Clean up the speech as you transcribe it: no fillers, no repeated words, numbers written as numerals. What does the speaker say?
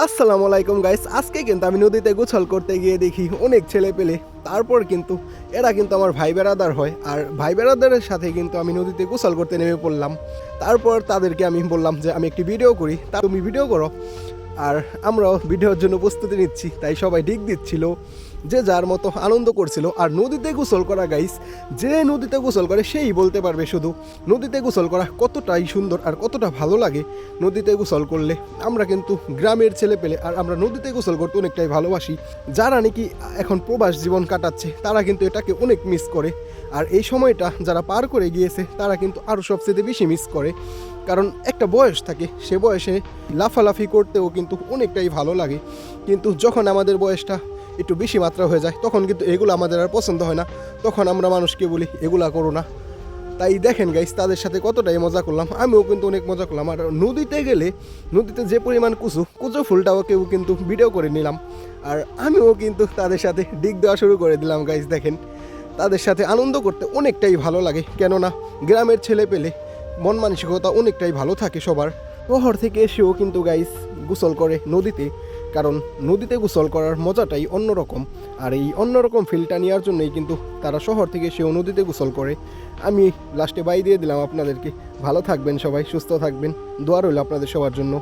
আসসালামু আলাইকুম গাইস, আজকে কিন্তু আমি নদীতে গোসল করতে গিয়ে দেখি অনেক ছেলে পেলে। তারপর কিন্তু এরা কিন্তু আমার ভাই বেড়াদার হয়, আর ভাই বেড়াদারের সাথে কিন্তু আমি নদীতে গোসল করতে নেমে পড়লাম। তারপর তাদেরকে আমি বললাম যে আমি একটি ভিডিও করি, তা তুমি ভিডিও করো। আর আমরাও ভিডিওর জন্য প্রস্তুতি নিচ্ছি, তাই সবাই ডিক দিচ্ছিল, যে যার মতো আনন্দ করছিল। আর নদীতে গোসল করা গাইস, যে নদীতে গোসল করে সেই বলতে পারবে শুধু নদীতে গোসল করা কতটাই সুন্দর আর কতটা ভালো লাগে নদীতে গোসল করলে। আমরা কিন্তু গ্রামের ছেলে পেলে, আর আমরা নদীতে গোসল করতে অনেকটাই ভালোবাসি। যারা নাকি এখন প্রবাস জীবন কাটাচ্ছে তারা কিন্তু এটাকে অনেক মিস করে, আর এই সময়টা যারা পার করে গিয়েছে তারা কিন্তু আরও সবচেয়ে বেশি মিস করে। কারণ একটা বয়স থাকে, সে বয়সে লাফালাফি করতেও কিন্তু অনেকটাই ভালো লাগে, কিন্তু যখন আমাদের বয়সটা একটু বেশি মাত্রা হয়ে যায় তখন কিন্তু এগুলো আমাদের আর পছন্দ হয় না। তখন আমরা মানুষকে বলি এগুলা করো না। তাই দেখেন গাইস, তাদের সাথে কতটাই মজা করলাম, আমিও কিন্তু অনেক মজা করলাম। আর নদীতে গেলে নদীতে যে পরিমাণ কুচো ফুলটাও কেউ কিন্তু ভিডিও করে নিলাম, আর আমিও কিন্তু তাদের সাথে ডিগ দেওয়া শুরু করে দিলাম। গাইস দেখেন, তাদের সাথে আনন্দ করতে অনেকটাই ভালো লাগে, কেননা গ্রামের ছেলে পেলে মন মানসিকতা অনেকটাই ভালো থাকে সবার। শহর থেকে এসেও কিন্তু গাইস গোসল করে নদীতে, কারণ নদীতে গোসল করার মজাটাই অন্যরকম। আর এই অন্যরকম ফিলটা নেওয়ার জন্যই কিন্তু তারা শহর থেকে এসেও নদীতে গোসল করে। আমি লাস্টে বাই দিয়ে দিলাম আপনাদেরকে। ভালো থাকবেন সবাই, সুস্থ থাকবেন, দোয়া রইল আপনাদের সবার জন্য।